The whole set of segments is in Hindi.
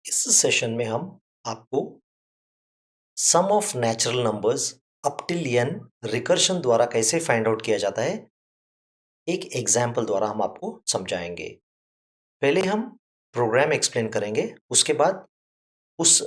इस सेशन में हम आपको sum of natural numbers up till n recursion द्वारा कैसे फाइंड आउट किया जाता है एक एग्जाम्पल द्वारा हम आपको समझाएंगे। पहले हम प्रोग्राम एक्सप्लेन करेंगे, उसके बाद उस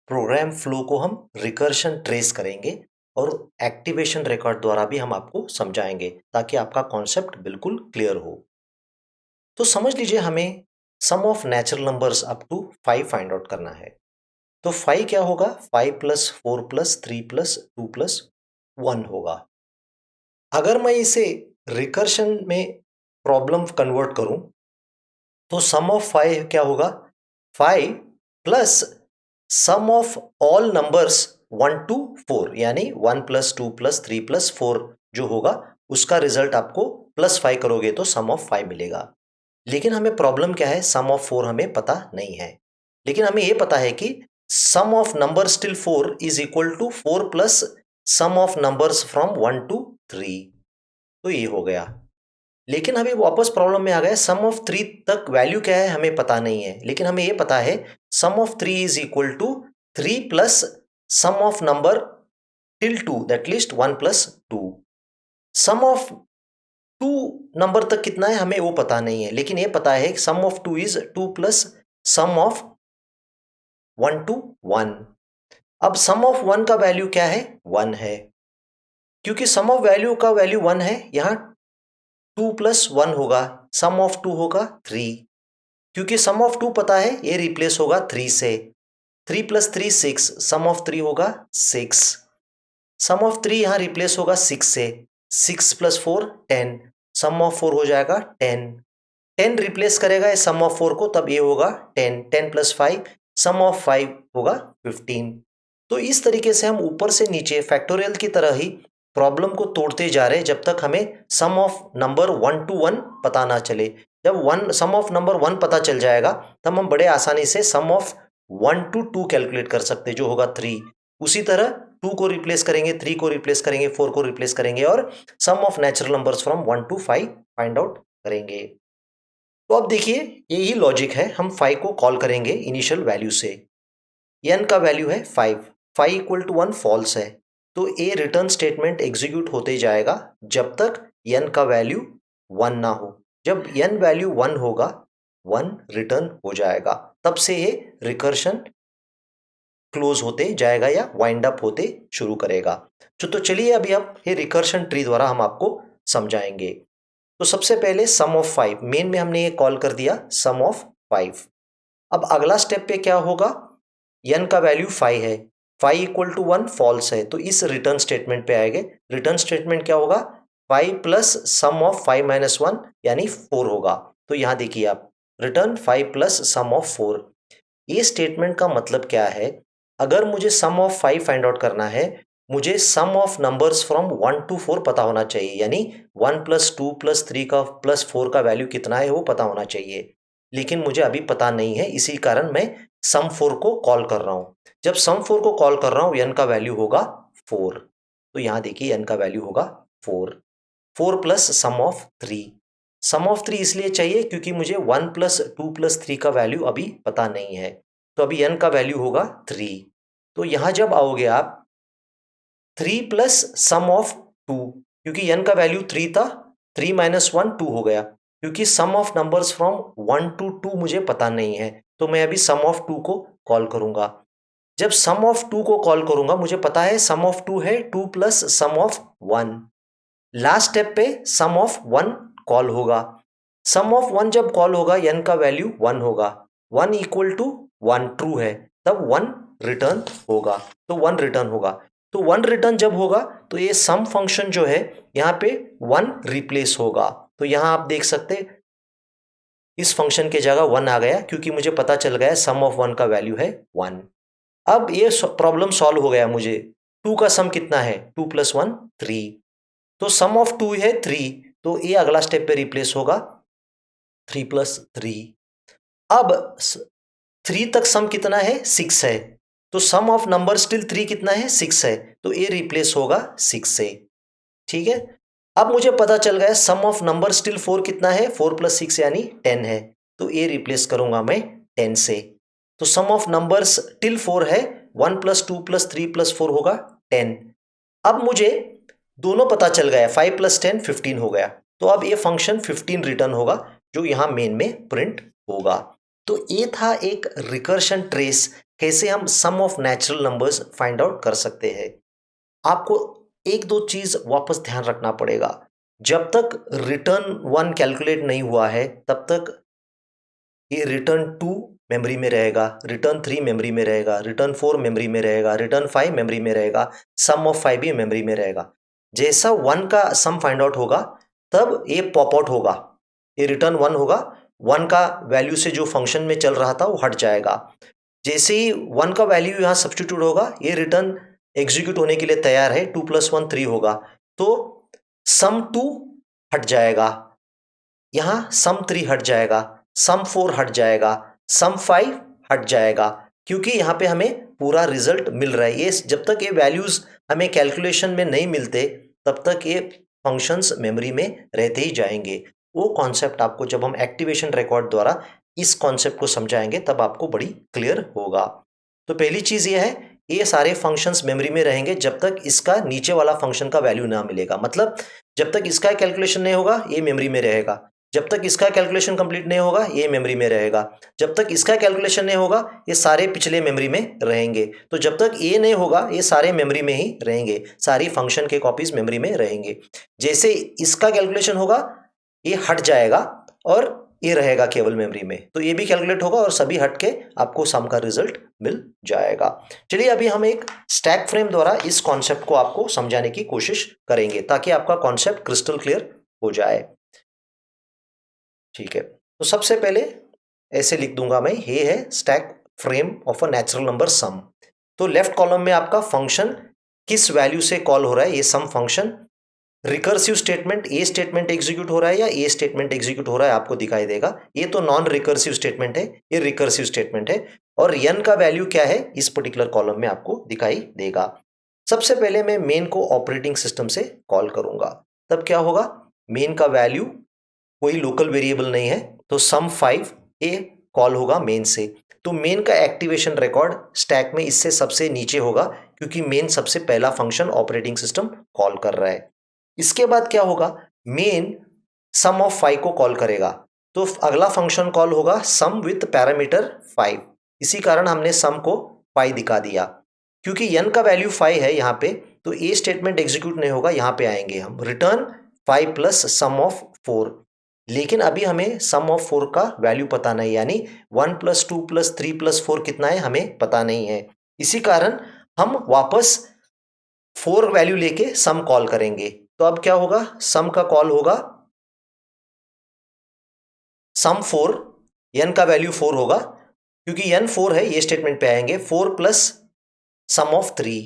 प्रोग्राम फ्लो को हम रिकर्शन ट्रेस करेंगे और एक्टिवेशन रिकॉर्ड द्वारा भी हम आपको समझाएंगे ताकि आपका कॉन्सेप्ट बिल्कुल क्लियर हो। तो समझ लीजिए हमें sum of natural numbers up to 5 find out करना है। तो 5 क्या होगा? 5 प्लस 4 प्लस 3 प्लस 2 प्लस 1 होगा। अगर मैं इसे रिकर्शन में प्रॉब्लम कन्वर्ट करूं तो सम ऑफ 5 क्या होगा? 5 plus sum of all numbers 1 to 4 यानी 1 प्लस 2 प्लस 3 प्लस 4 जो होगा उसका रिजल्ट आपको प्लस 5 करोगे तो सम ऑफ 5 मिलेगा। लेकिन हमें प्रॉब्लम क्या है? सम ऑफ 4 हमें पता नहीं है, लेकिन हमें यह पता है कि sum of number still 4 is equal to 4 plus sum of numbers from 1 to 3। तो ये हो गया। लेकिन अभी वापस प्रॉब्लम में आ गए, सम ऑफ 3 तक वैल्यू क्या है हमें पता नहीं है, लेकिन हमें यह पता है sum of 3 is equal to 3 plus sum of number till 2 that least 1 plus 2। Sum of 2 number तक कितना है हमें वो पता नहीं है, लेकिन ये पता है sum of 2 is 2 plus sum of 1 to 1। अब सम ऑफ 1 का वैल्यू क्या है? 1 है। क्योंकि सम ऑफ वैल्यू का वैल्यू 1 है, यहां 2 प्लस 1 होगा, सम ऑफ 2 होगा 3। क्योंकि सम ऑफ 2 पता है, ये रिप्लेस होगा 3 से। 3 प्लस 3 6, सम ऑफ 3 होगा 6। सम ऑफ 3 यहां रिप्लेस होगा 6 से। 6 प्लस 4 10, सम ऑफ 4 हो जाएगा 10। 10 रिप्लेस करेगा इस सम ऑफ 4 को, तब ये होगा 10। 10 प्लस 5, सम ऑफ 5 होगा 15। तो इस तरीके से हम ऊपर से नीचे फैक्टोरियल की तरह ही प्रॉब्लम को तोड़ते जा रहे हैं जब तक हमें सम ऑफ नंबर 1 टू 1 पता ना चले। जब सम ऑफ नंबर 1 पता चल जाएगा तब हम बड़े आसानी से सम ऑफ 1 टू 2 कैलकुलेट कर सकते हैं जो होगा 3। उसी तरह 2 को रिप्लेस करेंगे, 3 को रिप्लेस करेंगे, 4 को रिप्लेस करेंगे और sum of natural numbers from 1 to 5 find out करेंगे। तो अब देखिए यही लॉजिक है, हम 5 को कॉल करेंगे इनिशियल वैल्यू से। n का वैल्यू है 5, 5 इक्वल टू 1 फॉल्स है, तो ए रिटर्न स्टेटमेंट एग्जीक्यूट होते जाएगा जब तक n का वैल्यू 1 ना हो। जब n वैल्यू 1 होगा 1 रिटर्न हो जाएगा, तब से ये रिकर्शन क्लोज होते जाएगा या वाइंड अप होते शुरू करेगा। तो चलिए अभी आप ये रिकर्शन ट्री द्वारा हम आपको समझाएंगे। तो सबसे पहले सम ऑफ 5, मेन में हमने ये कॉल कर दिया सम ऑफ 5। अब अगला स्टेप पे क्या होगा? n का वैल्यू 5 है, 5 इक्वल टू 1 फॉल्स है, तो इस रिटर्न स्टेटमेंट पे आएंगे। रिटर्न स्टेटमेंट क्या होगा? 5 प्लस सम ऑफ 5 माइनस 1 यानी 4 होगा। तो यहां देखिए आप, रिटर्न 5 प्लस सम ऑफ 4। ये स्टेटमेंट का मतलब क्या है? अगर मुझे सम ऑफ 5 फाइंड आउट करना है, मुझे सम ऑफ नंबर्स फ्रॉम 1 टू 4 पता होना चाहिए, यानी 1 प्लस 2 प्लस 3 का प्लस 4 का वैल्यू कितना है वो पता होना चाहिए। लेकिन मुझे अभी पता नहीं है, इसी कारण मैं सम 4 को कॉल कर रहा हूं। जब सम 4 को कॉल कर रहा हूं, n का वैल्यू होगा 4। तो यहां देखिए n का वैल्यू होगा 4। 4 plus sum of 3। Sum of 3 इसलिए चाहिए क्योंकि मुझे 1 प्लस 2 प्लस 3 का वैल्यू अभी पता नहीं है, तो अभी n का वैल्यू होगा 3। तो यहां जब आओगे आप 3 प्लस सम ऑफ 2, क्योंकि n का वैल्यू 3 था, 3 माइनस 1 2 हो गया। क्योंकि सम ऑफ नंबर्स फ्रॉम 1 टू 2 मुझे पता नहीं है, तो मैं अभी सम ऑफ 2 को कॉल करूंगा। जब सम ऑफ 2 को कॉल करूंगा, मुझे पता है सम ऑफ 2 है 2 plus sum of 1। Last step पे सम ऑफ 1 कॉल होगा। सम ऑफ 1 जब कॉल होगा, n का वैल्यू 1 होगा। 1 इक्वल टू 1 ट्रू है, तब 1 रिटर्न होगा। तो 1 रिटर्न होगा, तो 1 रिटर्न जब होगा तो ये सम फंक्शन जो है यहाँ पे 1 रिप्लेस होगा। तो यहाँ आप देख सकते इस फंक्शन के जगह 1 आ गया, क्योंकि मुझे पता चल गया सम ऑफ 1 का वैल्यू है 1। अब ये प्रॉब्लम सॉल्व हो गया मुझे। 2 का सम कितना है? 2 प्लस 1 3। तो सम ऑफ 2 है 3, तो ये अगला स्टेप पे रिप्लेस होगा 3 प्लस 3। अब 3 तक सम कितना है? 6 है, तो सम ऑफ नंबर स्टिल 3 कितना है? 6 है, तो ये रिप्लेस होगा 6 से। ठीक है। अब मुझे पता चल गया सम ऑफ नंबर स्टिल 4 कितना है? 4 प्लस 6 यानी 10 है, तो ये रिप्लेस करूंगा मैं 10 से। तो सम ऑफ नंबर्स टिल 4 है 1 + 2 + 3 + 4 होगा 10। अब मुझे दोनों पता चल गया, 5 + 10 15 हो गया। तो अब ये फंक्शन 15 रिटर्न होगा जो यहां मेन में प्रिंट होगा। तो ये था एक रिकर्शन ट्रेस, कैसे हम sum of natural numbers find out कर सकते हैं। आपको एक दो चीज वापस ध्यान रखना पड़ेगा। जब तक रिटर्न 1 कैलकुलेट नहीं हुआ है तब तक ये रिटर्न 2 मेमोरी में रहेगा, रिटर्न 3 मेमोरी में रहेगा, रिटर्न 4 मेमोरी में रहेगा, रिटर्न 5 मेमोरी में रहेगा, सम ऑफ 5 भी मेमोरी में रहेगा। जैसा 1 का सम फाइंड आउट होगा तब ये पॉप आउट होगा, ये रिटर्न 1 होगा, 1 का वैल्यू से जो फंक्शन में चल रहा था वो हट जाएगा। जैसे ही 1 का वैल्यू यहाँ सब्स्टिट्यूट होगा, ये रिटर्न एग्जीक्यूट होने के लिए तैयार है, 2 + 1 3 होगा, तो सम 2 हट जाएगा, यहाँ सम 3 हट जाएगा, सम 4 हट जाएगा, सम 5 हट जाएगा, क्योंकि यहाँ पे हमें पूरा रिजल्ट मिल रहा है। ये जब तक ये वैल्यूज हमें कैलकुलेशन में नहीं मिलते तब तक ये फंक्शंस मेमोरी में रहते ही जाएंगे। वो कॉन्सेप्ट आपको जब हम एक्टिवेशन रिकॉर्ड द्वारा इस कॉन्सेप्ट को समझाएंगे तब आपको बड़ी क्लियर होगा। तो पहली चीज ये है, ये सारे फंक्शंस मेमोरी में रहेंगे जब तक इसका नीचे वाला फंक्शन का वैल्यू ना मिलेगा। मतलब जब तक इसका कैलकुलेशन नहीं होगा ये मेमोरी में रहेगा, जब तक इसका कैलकुलेशन कंप्लीट नहीं होगा ये मेमोरी में रहेगा, जब तक इसका कैलकुलेशन नहीं होगा ये सारे पिछले मेमोरी में रहेंगे। तो जब तक ये नहीं होगा ये सारे मेमोरी में ही रहेंगे, सारी फंक्शन के कॉपीज मेमोरी में रहेंगे। जैसे इसका कैलकुलेशन होगा ये हट जाएगा और ये रहेगा केवल मेमोरी में, तो ये भी कैलकुलेट होगा और सभी हट के आपको सम का रिजल्ट मिल जाएगा। चलिए अभी हम एक स्टैक फ्रेम द्वारा इस कॉन्सेप्ट को आपको समझाने की कोशिश करेंगे ताकि आपका कॉन्सेप्ट क्रिस्टल क्लियर हो जाए। ठीक है, तो सबसे पहले ऐसे लिख दूंगा मैं, ये है stack frame of a natural number sum. तो लेफ्ट कॉलम में आपका फंक्शन किस वैल्यू से कॉल हो रहा है, ये sum function. Recursive statement, a statement execute हो रहा है या ए स्टेटमेंट एग्जीक्यूट हो रहा है आपको दिखाई देगा। ये तो नॉन रिकर्सिव स्टेटमेंट है, ये रिकर्सिव स्टेटमेंट है। और n का वैल्यू क्या है इस पर्टिकुलर कॉलम में आपको दिखाई देगा। सबसे पहले मैं मेन को ऑपरेटिंग सिस्टम से कॉल करूंगा, तब क्या होगा, मेन का वैल्यू कोई लोकल वेरिएबल नहीं है, तो सम 5 ए कॉल होगा मेन से। तो मेन का एक्टिवेशन रिकॉर्ड स्टैक में इससे सबसे नीचे होगा क्योंकि मेन सबसे पहला फंक्शन ऑपरेटिंग सिस्टम कॉल कर रहा है। इसके बाद क्या होगा, मेन सम ऑफ 5 को कॉल करेगा, तो अगला फंक्शन कॉल होगा सम विथ पैरामीटर 5। इसी कारण हमने सम को 5 दिखा दिया। क्योंकि n का वैल्यू 5 है यहाँ पे, तो ए स्टेटमेंट एग्जीक्यूट नहीं होगा, यहाँ पे आएंगे हम रिटर्न 5 + सम ऑफ 4। लेकिन अभी हमें सम ऑफ 4 का वैल्यू पता नहीं, यानी 1 + 2 + 3 + 4 कितना है हमें पता नहीं है। इसी कारण हम वापस 4 वैल्यू लेके सम कॉल करेंगे। तो अब क्या होगा, सम का कॉल होगा सम 4, n का वैल्यू 4 होगा क्योंकि n 4 है, ये स्टेटमेंट पे आएंगे 4 + सम ऑफ 3।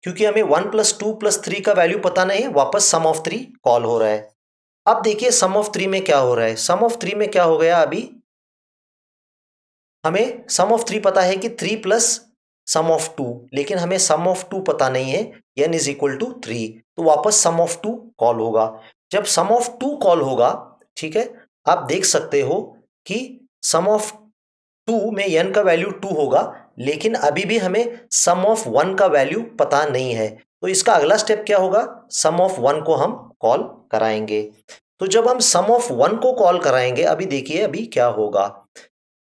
क्योंकि हमें 1 + 2 + 3 का वैल्यू पता नहीं है, वापस सम ऑफ 3 कॉल हो रहा है। अब देखिए सम ऑफ 3 में क्या हो रहा है, सम ऑफ 3 में क्या हो गया, अभी हमें सम ऑफ 3 पता है कि 3 + सम ऑफ 2, लेकिन हमें सम ऑफ 2 पता नहीं है, n = 3, तो वापस सम ऑफ 2 कॉल होगा। जब सम ऑफ 2 कॉल होगा, ठीक है, आप देख सकते हो कि सम ऑफ 2 में n का वैल्यू 2 होगा, लेकिन अभी भी हमें सम ऑफ 1 का वैल्यू पता नहीं है। तो इसका अगला स्टेप क्या होगा, सम ऑफ 1 को हम कॉल कराएंगे। तो जब हम सम ऑफ 1 को कॉल कराएंगे, अभी देखिए अभी क्या होगा,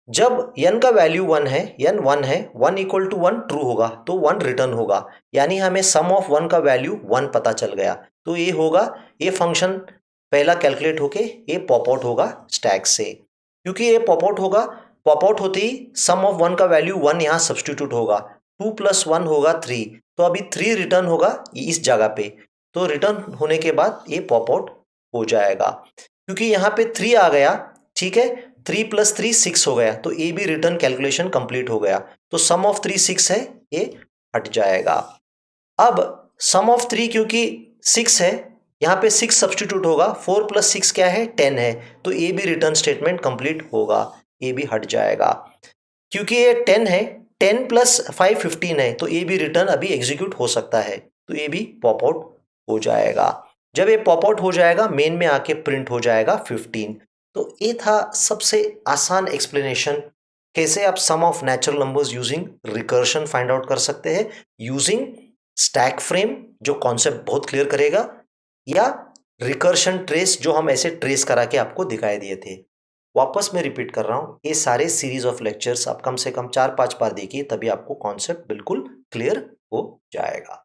जब n का वैल्यू 1 है, n 1 है, 1 = 1 ट्रू होगा तो 1 रिटर्न होगा, यानी हमें सम ऑफ 1 का वैल्यू 1 पता चल गया। तो ये होगा, ये फंक्शन पहला कैलकुलेट होके ये पॉप आउट होगा स्टैक से। क्योंकि ये पॉप आउट होगा, पॉप आउट होते ही सम ऑफ 1 का वैल्यू 1 यहाँ सब्स्टिट्यूट होगा, 2 + 1 होगा 3, तो अभी 3 रिटर्न होगा इस जगह पे। तो रिटर्न होने के बाद ये पॉप आउट हो जाएगा, क्योंकि यहाँ पे 3 आ गया, ठीक है, 3 + 3 6 हो गया, तो ये भी रिटर्न कैलकुलेशन कंप्लीट हो गया। तो सम ऑफ 3 6 है, ये हट जाएगा। अब सम ऑफ 3 क्योंकि 6 है, यहाँ पे 6 सब्स्टिट्यूट होगा, 4 + 6 क्या है 10 है, तो ये भी रिटर्न स्टेटमेंट कंप्लीट होगा, ये भी हट जाएगा। क्योंकि ये 10 है, 10 + 5 15 है, तो ये भी रिटर्न अभी एग्जीक्यूट हो सकता है, तो ये भी पॉप आउट हो जाएगा। जब ये पॉप आउट हो जाएगा, मेन में आके प्रिंट हो जाएगा 15। तो ये था सबसे आसान एक्सप्लेनेशन कैसे आप sum of natural numbers using recursion find out कर सकते हैं यूजिंग स्टैक फ्रेम जो कॉन्सेप्ट बहुत क्लियर करेगा, या रिकर्शन ट्रेस जो हम ऐसे ट्रेस करा के आपको दिखाई दिए थे। वापस मैं रिपीट कर रहा हूँ, ये सारे सीरीज ऑफ लेक्चर्स आप कम से कम 4-5 बार देखिए, तभी आपको कॉन्सेप्ट बिल्कुल क्लियर हो जाएगा।